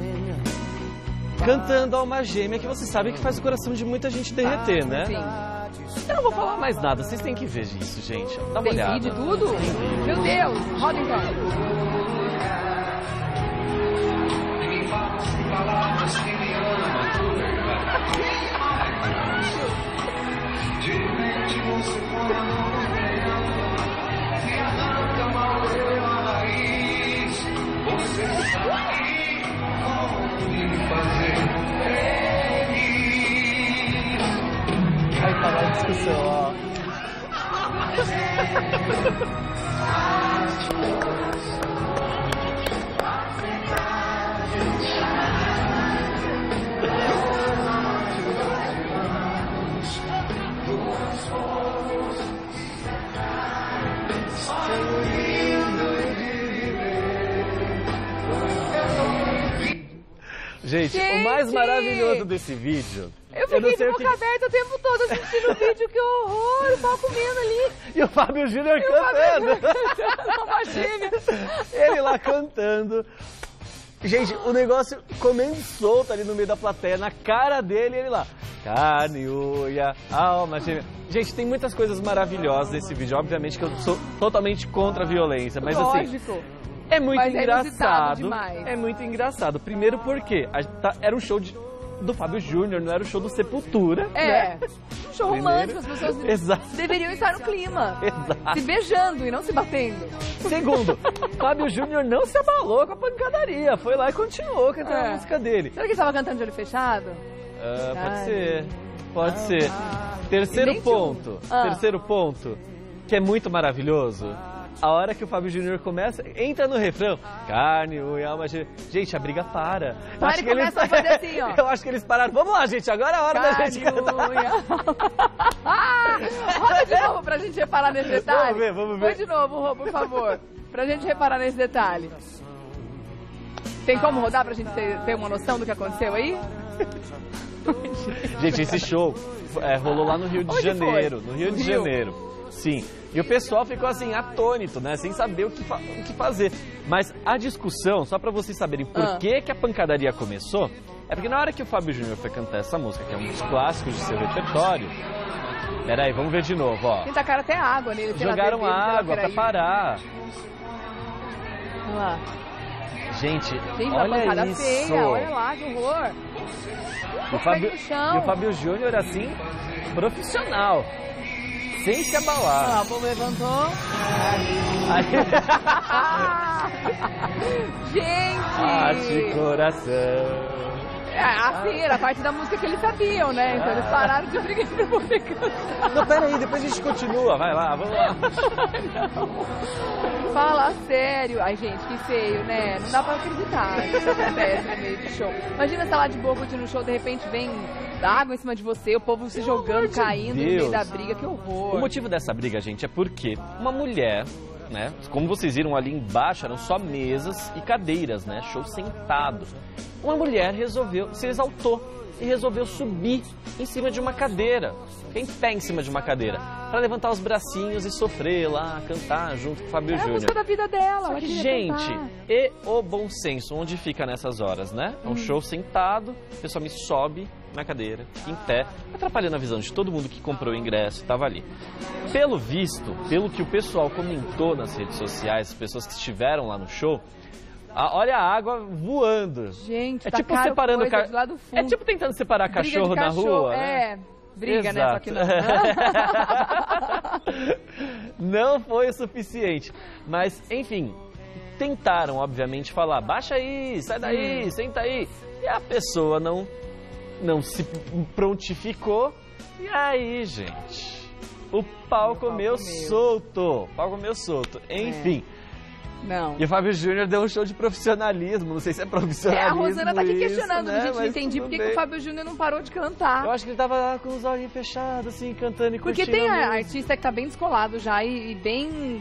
cantando Alma Gêmea, que você sabe que faz o coração de muita gente derreter, né? Sim. Eu não vou falar mais nada, vocês têm que ver isso, gente. Dá uma olhada. Tem vídeo e tudo? Meu Deus, roda então. Gente, o mais maravilhoso desse vídeo... Eu fiquei de boca aberta o tempo todo assistindo o vídeo, que horror, o pau comendo ali. E o Fábio Júnior cantando. Ele lá cantando. Gente, o negócio comendo solto ali no meio da plateia, na cara dele, ele lá. Carne, unha, alma gêmea. Gente, tem muitas coisas maravilhosas nesse vídeo. Obviamente que eu sou totalmente contra a violência, mas lógico. Assim... É muito engraçado. Demais. É muito engraçado. Primeiro porque era um show do Fábio Júnior, não era o show do Sepultura. Né? Um show romântico, as pessoas deveriam estar no clima. Exato. Se beijando e não se batendo. Segundo, Fábio Júnior não se abalou com a pancadaria. Foi lá e continuou cantando a música dele. Será que ele estava cantando de olho fechado? Pode ser. Pode ser. Terceiro ponto. Terceiro ponto, que é muito maravilhoso. A hora que o Fábio Júnior começa, entra no refrão, carne, unha, alma, gente, a briga para. Ele começa a fazer assim, ó. Eu acho que eles pararam. Vamos lá, gente, agora é a hora da gente cantar. Roda de novo pra gente reparar nesse detalhe. Vamos ver. Põe de novo, Rô, por favor, pra gente reparar nesse detalhe. Tem como rodar pra gente ter uma noção do que aconteceu aí? Gente, esse show rolou lá no Rio de Janeiro. No Rio de Janeiro. Sim, e o pessoal ficou assim, atônito, né, sem saber o que fazer. Mas a discussão, só pra vocês saberem por que a pancadaria começou, é porque na hora que o Fábio Júnior foi cantar essa música, que é um dos clássicos de seu repertório... Peraí, vamos ver de novo, ó. Tem tacaram até água nele. Jogaram água pra parar. Olha lá. Gente, olha pancada isso. Feia, olha lá, que horror. E o Fábio Júnior, assim, profissional. Sem se abalar. O povo levantou. Gente! De coração. Assim, era a parte da música que eles sabiam, né? Então eles pararam de brigar pra poder cantar. Não, peraí, depois a gente continua. Vai lá, vamos lá. Não. Fala sério. Ai, gente, que feio, né? Não dá pra acreditar que isso acontece no meio de show. Imagina você lá de boa curtindo o show, de repente vem água em cima de você, o povo se jogando, caindo no meio da briga, que horror. O motivo dessa briga, gente, é porque uma mulher, né, como vocês viram ali embaixo, eram só mesas e cadeiras, né, show sentado. Uma mulher se exaltou e resolveu subir em cima de uma cadeira, em pé em cima de uma cadeira, para levantar os bracinhos e sofrer lá, cantar junto com o Fábio Júnior. É a música da vida dela. Só que, gente, e o bom senso, onde fica nessas horas, né? É um show sentado, a pessoa me sobe na cadeira, em pé, atrapalhando a visão de todo mundo que comprou o ingresso e estava ali. Pelo visto, pelo que o pessoal comentou nas redes sociais, as pessoas que estiveram lá no show, olha a água voando. Gente, é tipo separando do lado fundo. É tipo tentando separar cachorro na rua. É, né? Briga, exato. Né? Só que não. Não foi o suficiente. Mas, enfim, tentaram, obviamente, falar, baixa aí, sai daí, senta aí. E a pessoa não se prontificou. E aí, gente, o pau comeu solto. O pau comeu solto. Enfim. Não. E o Fábio Júnior deu um show de profissionalismo, não sei se é profissionalismo. A Rosana tá aqui questionando, né? gente, não entendi por que o Fábio Júnior não parou de cantar. Eu acho que ele tava com os olhos fechados, assim, cantando e curtindo. Porque tem artista que tá bem descolado já e bem...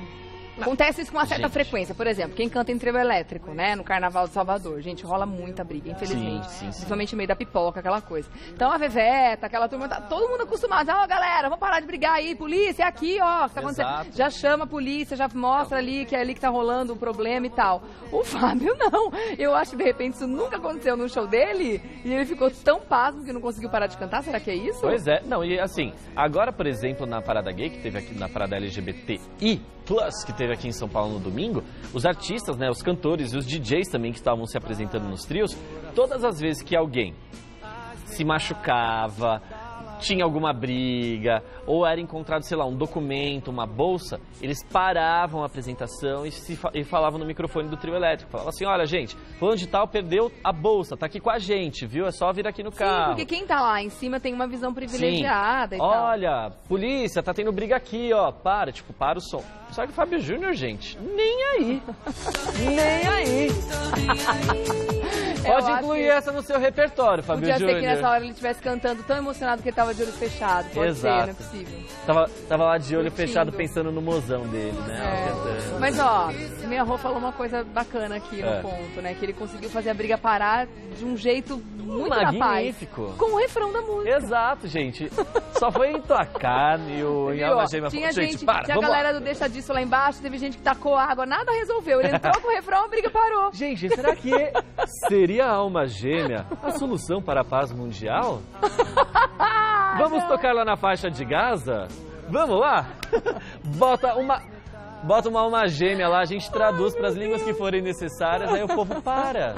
Acontece isso com uma certa frequência. Por exemplo, quem canta em trio elétrico, né? No Carnaval de Salvador. Gente, rola muita briga, infelizmente. Sim. Principalmente no meio da pipoca, aquela coisa. Então a Veveta, aquela turma, tá todo mundo acostumado. Ó, galera, vamos parar de brigar aí. Polícia, é aqui, ó. O que tá acontecendo? Já chama a polícia, já mostra ali que é ali que tá rolando o problema e tal. O Fábio, não. Eu acho que de repente isso nunca aconteceu no show dele. E ele ficou tão pasmo que não conseguiu parar de cantar. Será que é isso? Pois é. Não, e assim, agora, por exemplo, na parada gay, que teve aqui na parada LGBTI+, que teve aqui em São Paulo no domingo, os artistas, né, os cantores e os DJs também que estavam se apresentando nos trios, todas as vezes que alguém se machucava, tinha alguma briga, ou era encontrado, sei lá, um documento, uma bolsa, eles paravam a apresentação e falavam no microfone do trio elétrico. Falavam assim, olha, gente, fulano de tal perdeu a bolsa, tá aqui com a gente, viu? É só vir aqui no carro. Sim, porque quem tá lá em cima tem uma visão privilegiada. Sim. Olha, polícia, tá tendo briga aqui, ó, para o som. Só que o Fábio Júnior, gente, nem aí. Nem aí. Pode incluir essa no seu repertório, Fábio Júnior. Podia ser que nessa hora ele estivesse cantando tão emocionado que ele tava de olho fechado. Pode ser, não é possível. Tava lá de olho fechado pensando no mozão dele, né? Mas, ó, minha avó falou uma coisa bacana aqui no ponto, né? Que ele conseguiu fazer a briga parar de um jeito muito magnífico. Rapaz, com o refrão da música. Exato, gente. Só foi emplacar e em Alma Gêmea. Tinha a galera do Deixa Disso lá embaixo, teve gente que tacou água, nada resolveu. Ele entrou com o refrão, a briga parou. Gente, será que seria a Alma Gêmea a solução para a paz mundial? Vamos tocar lá na faixa de Gaza? Vamos lá? Bota uma alma gêmea lá, a gente traduz para as línguas que forem necessárias, aí o povo para.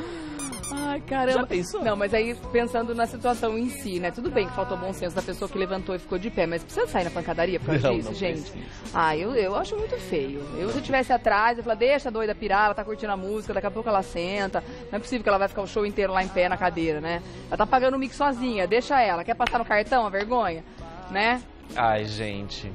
Ai, caramba. Já pensou? Não, mas aí pensando na situação em si, né? Tudo bem que faltou bom senso da pessoa que levantou e ficou de pé, mas precisa sair na pancadaria por causa disso, gente? Eu acho muito feio. Se eu estivesse atrás, eu falaria, deixa a doida pirar, ela tá curtindo a música, daqui a pouco ela senta. Não é possível que ela vai ficar o show inteiro lá em pé na cadeira, né? Ela tá pagando o mic sozinha, deixa ela. Quer passar no cartão, a vergonha? Né? Ai, gente...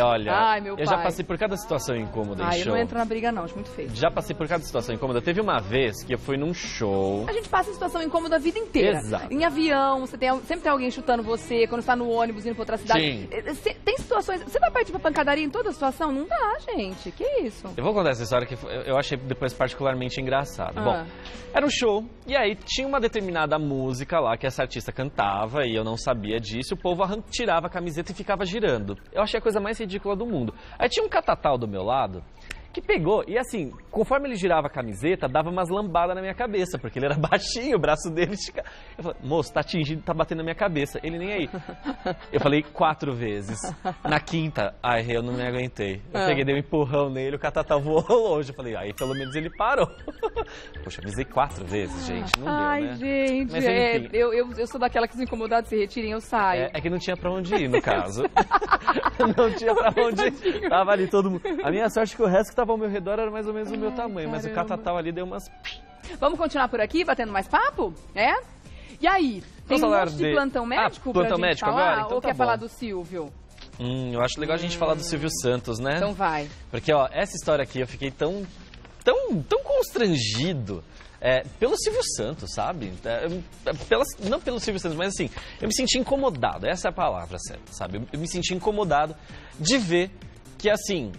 Olha, eu já passei por cada situação incômoda em show. Eu não entro na briga não, acho muito feio. Já passei por cada situação incômoda. Teve uma vez que eu fui num show... A gente passa em situação incômoda a vida inteira. Exato. Em avião, sempre tem alguém chutando você, quando você tá no ônibus indo pra outra cidade. Sim. Tem situações... Você vai partir pra pancadaria em toda situação? Não dá, gente. Que isso? Eu vou contar essa história que eu achei depois particularmente engraçado. Bom, era um show e aí tinha uma determinada música lá que essa artista cantava e eu não sabia disso. O povo tirava a camiseta e ficava girando. Eu achei a coisa mais ridícula do mundo. Aí tinha um catatal do meu lado que pegou e assim, conforme ele girava a camiseta, dava umas lambadas na minha cabeça, porque ele era baixinho, o braço dele esticava. Eu falei, moço, tá atingindo, tá batendo na minha cabeça. Ele nem aí. Eu falei 4 vezes. Na quinta, eu não me aguentei. Eu peguei, dei um empurrão nele, o catatal voou longe. Eu falei, aí pelo menos ele parou. Poxa, avisei 4 vezes, gente, não deu, né? Ai, gente, mas, enfim, eu sou daquela que os incomodados se retirem, eu saio. É que não tinha pra onde ir, no caso. Não tinha pra onde ir. Tava ali todo mundo. A minha sorte é que o resto que tava ao meu redor era mais ou menos o meu tamanho, mas o catatal ali deu umas... Vamos continuar por aqui, batendo mais papo? E aí, tem um monte de plantão médico pra gente médico falar? Agora? Então ou quer falar do Silvio? Eu acho legal a gente falar do Silvio Santos, né? Então vai. Porque, essa história aqui eu fiquei tão constrangido pelo Silvio Santos, sabe? Não pelo Silvio Santos, mas assim, eu me senti incomodado, essa é a palavra certa, sabe? Eu me senti incomodado de ver que, assim,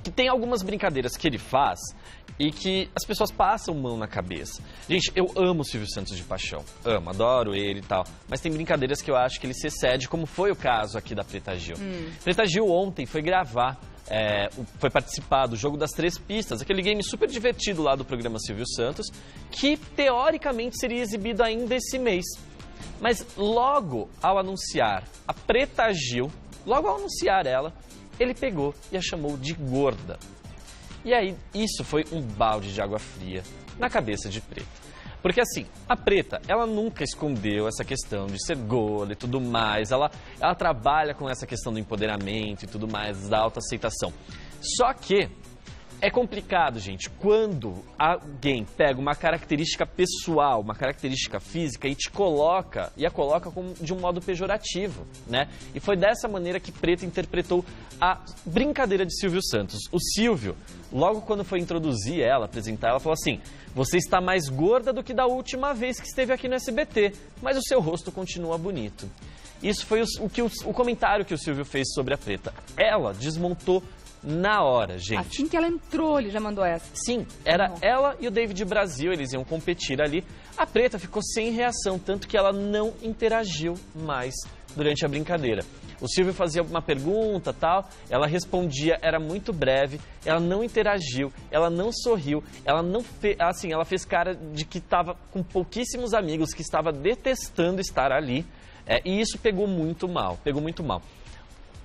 que tem algumas brincadeiras que ele faz e que as pessoas passam mão na cabeça. Gente, eu amo o Silvio Santos de paixão. Amo, adoro ele e tal. Mas tem brincadeiras que eu acho que ele se excede, como foi o caso aqui da Preta Gil. Preta Gil ontem foi gravar, foi participar do Jogo das 3 Pistas, aquele game super divertido lá do programa Silvio Santos, que teoricamente seria exibido ainda esse mês. Mas logo ao anunciar a Preta Gil, logo ao anunciar ela, ele pegou e a chamou de gorda. E aí, isso foi um balde de água fria na cabeça de Preta. Porque assim, a Preta, ela nunca escondeu essa questão de ser gorda e tudo mais. Ela trabalha com essa questão do empoderamento e tudo mais, da autoaceitação. Só que é complicado, gente, quando alguém pega uma característica pessoal, uma característica física e a coloca de um modo pejorativo, né? E foi dessa maneira que Preta interpretou a brincadeira de Silvio Santos. O Silvio, logo quando foi introduzir ela, apresentar ela, falou assim: você está mais gorda do que da última vez que esteve aqui no SBT, mas o seu rosto continua bonito. Isso foi o comentário que o Silvio fez sobre a Preta. Ela desmontou na hora, gente. Assim que ela entrou, ele já mandou essa. Sim, era ela e o David Brasil, eles iam competir ali. A Preta ficou sem reação, tanto que ela não interagiu mais durante a brincadeira. O Silvio fazia uma pergunta, tal, ela respondia, era muito breve, ela não interagiu, ela não sorriu, ela fez cara de que estava com pouquíssimos amigos, que estava detestando estar ali, e isso pegou muito mal.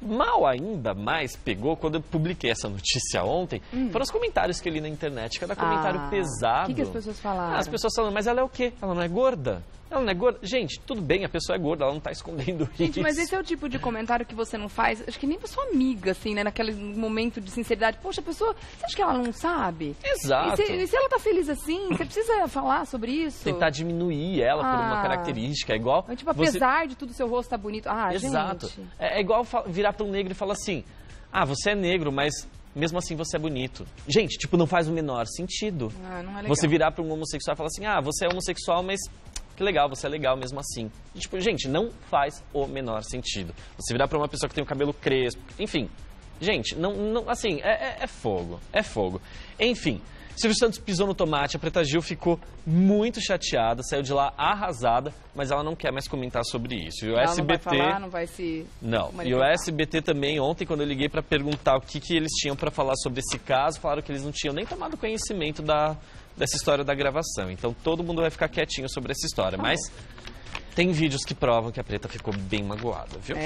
Mal ainda mais pegou quando eu publiquei essa notícia ontem, foram os comentários que eu li na internet, cada comentário pesado. O que as pessoas falaram? As pessoas falando, mas ela é o quê? Ela não é gorda? Ela não é gorda? Gente, tudo bem, a pessoa é gorda, ela não tá escondendo isso. Gente, mas esse é o tipo de comentário que você não faz, acho que nem pra sua amiga, assim, né? Naquele momento de sinceridade. Poxa, a pessoa, você acha que ela não sabe? Exato. E se ela tá feliz assim, você precisa falar sobre isso? Tentar diminuir ela por uma característica, é igual... Tipo, apesar de tudo, seu rosto tá bonito. Exato. Gente. É igual virar pra um negro e falar assim, você é negro, mas... mesmo assim você é bonito. Gente, tipo, não faz o menor sentido. Não é legal. Você virar para um homossexual e falar assim, você é homossexual, mas que legal, você é legal mesmo assim. E, tipo, gente, não faz o menor sentido. Você virar para uma pessoa que tem o cabelo crespo, enfim. Gente, não assim, é fogo, é fogo. Enfim, Silvio Santos pisou no tomate, a Preta Gil ficou muito chateada, saiu de lá arrasada, mas ela não quer mais comentar sobre isso. E o SBT... não vai falar, não vai se... Não, e o SBT também, ontem, quando eu liguei para perguntar o que eles tinham para falar sobre esse caso, falaram que eles não tinham nem tomado conhecimento dessa história da gravação. Então, todo mundo vai ficar quietinho sobre essa história. Mas tem vídeos que provam que a Preta ficou bem magoada, viu?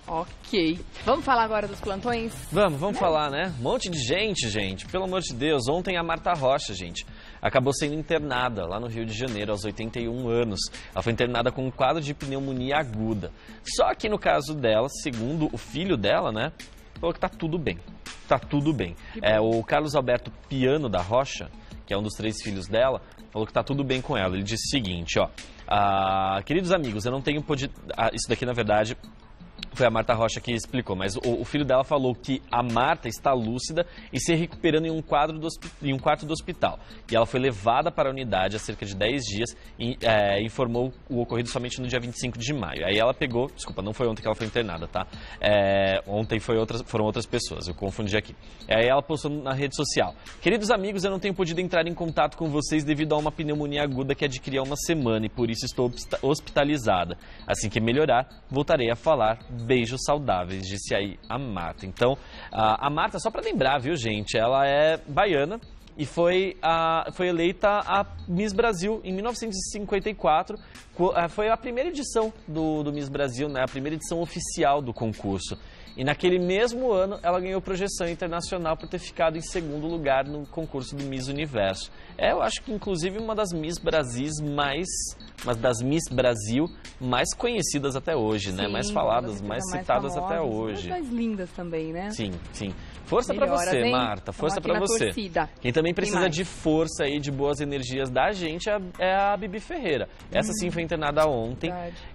Ok. Vamos falar agora dos plantões? Vamos falar, né? Um monte de gente, pelo amor de Deus. Ontem a Marta Rocha, gente, acabou sendo internada lá no Rio de Janeiro aos 81 anos. Ela foi internada com um quadro de pneumonia aguda. Só que no caso dela, segundo o filho dela, né, falou que tá tudo bem. Tá tudo bem. O Carlos Alberto Piano da Rocha, que é um dos 3 filhos dela, falou que tá tudo bem com ela. Ele disse o seguinte, queridos amigos, eu não tenho podido... isso daqui, na verdade... Foi a Marta Rocha que explicou, mas o filho dela falou que a Marta está lúcida e se recuperando em um quarto do hospital. E ela foi levada para a unidade há cerca de 10 dias e informou o ocorrido somente no dia 25 de maio. Aí ela pegou, desculpa, não foi ontem que ela foi internada, tá? Ontem foram outras pessoas, eu confundi aqui. Aí ela postou na rede social: queridos amigos, eu não tenho podido entrar em contato com vocês devido a uma pneumonia aguda que adquiri há uma semana e por isso estou hospitalizada. Assim que melhorar, voltarei a falar. Beijos saudáveis, disse aí a Marta. Então, a Marta, só para lembrar, viu, gente, ela é baiana e foi eleita a Miss Brasil em 1954. Foi a primeira edição do Miss Brasil, né, a primeira edição oficial do concurso. E naquele mesmo ano, ela ganhou projeção internacional por ter ficado em 2º lugar no concurso do Miss Universo. Eu acho que, inclusive, uma das Miss Brasil mais conhecidas até hoje, né? Mais faladas, mais citadas até hoje. Mais lindas também, né? Sim. Força pra você, hein? Marta. Força pra você. Torcida. Quem também precisa de força aí, de boas energias da gente é a Bibi Ferreira. Essa sim foi internada ontem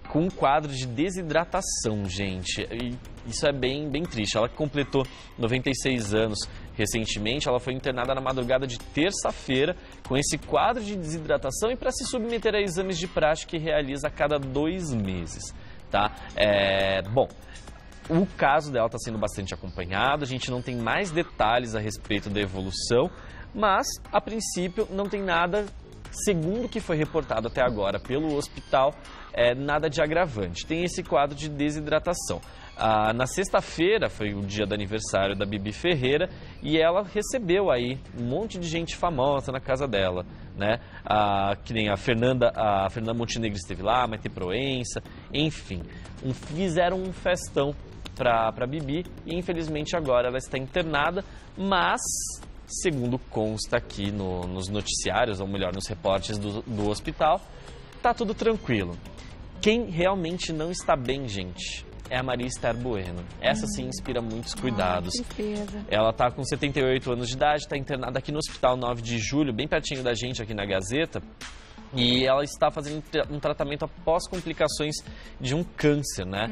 com um quadro de desidratação, gente. E isso é bem triste. Ela completou 96 anos recentemente, ela foi internada na madrugada de terça-feira com esse quadro de desidratação e para se submeter a exames de prática que realiza a cada 2 meses, tá? Bom, o caso dela está sendo bastante acompanhado, a gente não tem mais detalhes a respeito da evolução, mas, a princípio, não tem nada, segundo o que foi reportado até agora pelo hospital, nada de agravante. Tem esse quadro de desidratação. Na sexta-feira foi o dia do aniversário da Bibi Ferreira e ela recebeu aí um monte de gente famosa na casa dela, né? Que nem a Fernanda Montenegro esteve lá, a Maite Proença, enfim. Fizeram um festão para Bibi e infelizmente agora ela está internada, mas segundo consta aqui nos noticiários, ou melhor, nos reportes do hospital, tá tudo tranquilo. Quem realmente não está bem, gente, é a Maria Esther Bueno. Essa sim inspira muitos cuidados. Ela está com 78 anos de idade, está internada aqui no Hospital 9 de Julho, bem pertinho da gente aqui na Gazeta. E ela está fazendo um tratamento após complicações de um câncer, né?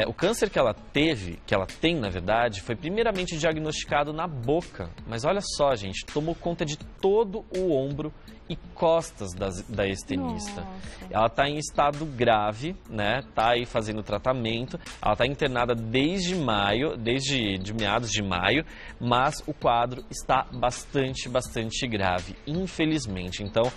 O câncer que ela tem, na verdade, foi primeiramente diagnosticado na boca. Mas olha só, gente, tomou conta de todo o ombro e costas da ex-tenista. Ela está em estado grave, né? Tá aí fazendo tratamento. Ela está internada desde meados de maio, mas o quadro está bastante grave, infelizmente. Então,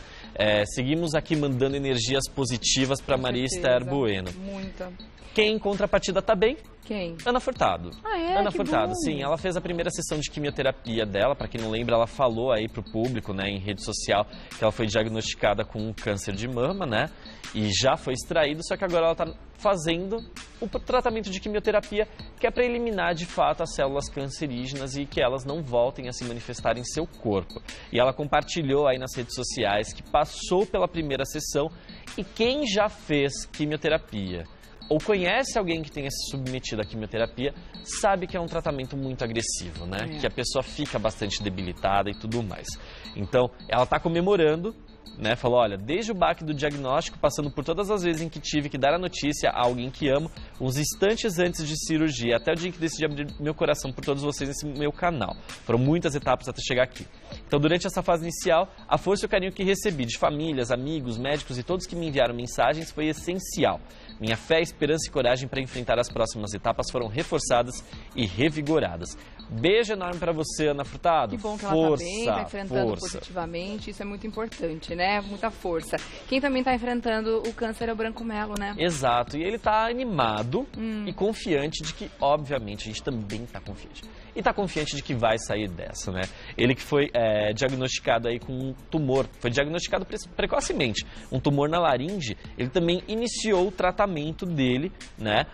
seguimos aqui mandando energias positivas para Maria Esther Bueno. Muita. Quem em contrapartida está bem? Quem? Ana Furtado. Ana Furtado, bom. Sim. Ela fez a primeira sessão de quimioterapia dela. Para quem não lembra, ela falou aí pro público, né, em rede social, que ela foi diagnosticada com um câncer de mama, né? E já foi extraído, só que agora ela está fazendo o tratamento de quimioterapia, que é para eliminar de fato as células cancerígenas e que elas não voltem a se manifestar em seu corpo. E ela compartilhou aí nas redes sociais que passou pela primeira sessão E quem já fez quimioterapia ou conhece alguém que tenha se submetido à quimioterapia, sabe que é um tratamento muito agressivo, né? Que a pessoa fica bastante debilitada e tudo mais. Então, ela está comemorando, né? Falou, olha, desde o baque do diagnóstico, passando por todas as vezes em que tive que dar a notícia a alguém que amo, uns instantes antes de cirurgia, até o dia em que decidi abrir meu coração por todos vocês nesse meu canal. Foram muitas etapas até chegar aqui. Então, durante essa fase inicial, a força e o carinho que recebi de famílias, amigos, médicos e todos que me enviaram mensagens foi essencial. Minha fé, esperança e coragem para enfrentar as próximas etapas foram reforçadas e revigoradas. Beijo enorme para você, Ana Furtado. Que bom que ela tá bem, tá enfrentando positivamente, isso é muito importante, né? Muita força. Quem também tá enfrentando o câncer é o Branco Melo, né? Exato, e ele tá animado e confiante de que, obviamente, a gente também tá confiante. E tá confiante de que vai sair dessa, né? Ele que foi diagnosticado aí com um tumor, foi diagnosticado precocemente, um tumor na laringe, ele também iniciou o tratamento dele, né?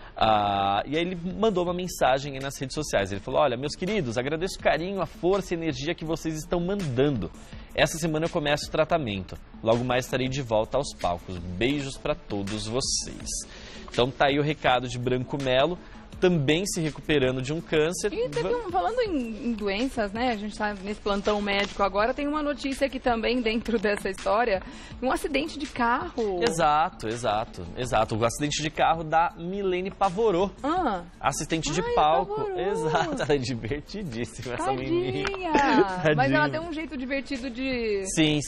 E aí ele mandou uma mensagem aí nas redes sociais, ele falou, olha, meus queridos, agradeço o carinho, a força e a energia que vocês estão mandando. Essa semana eu começo o tratamento, logo mais estarei de volta aos palcos. Beijos para todos vocês. Então tá aí o recado de Branco Melo, também se recuperando de um câncer. E teve falando em doenças, né? A gente está nesse plantão médico agora, tem uma notícia aqui também dentro dessa história, um acidente de carro. Exato. O acidente de carro da Milene Pavorô. Assistente de palco. Pavorô. Exato, ela é divertidíssima, essa menina. Mas ela tem um jeito divertido de... Sim.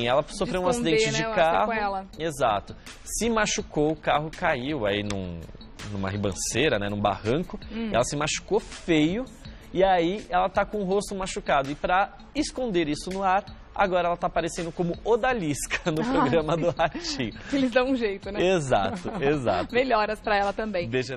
Ela sofreu um acidente de carro. Exato. Se machucou, o carro caiu aí numa ribanceira, né, num barranco, ela se machucou feio e aí ela tá com o rosto machucado. E para esconder isso no ar, agora ela tá aparecendo como Odalisca no programa do Ratinho. Eles dão um jeito, né? Exato. Melhoras para ela também. Beijo.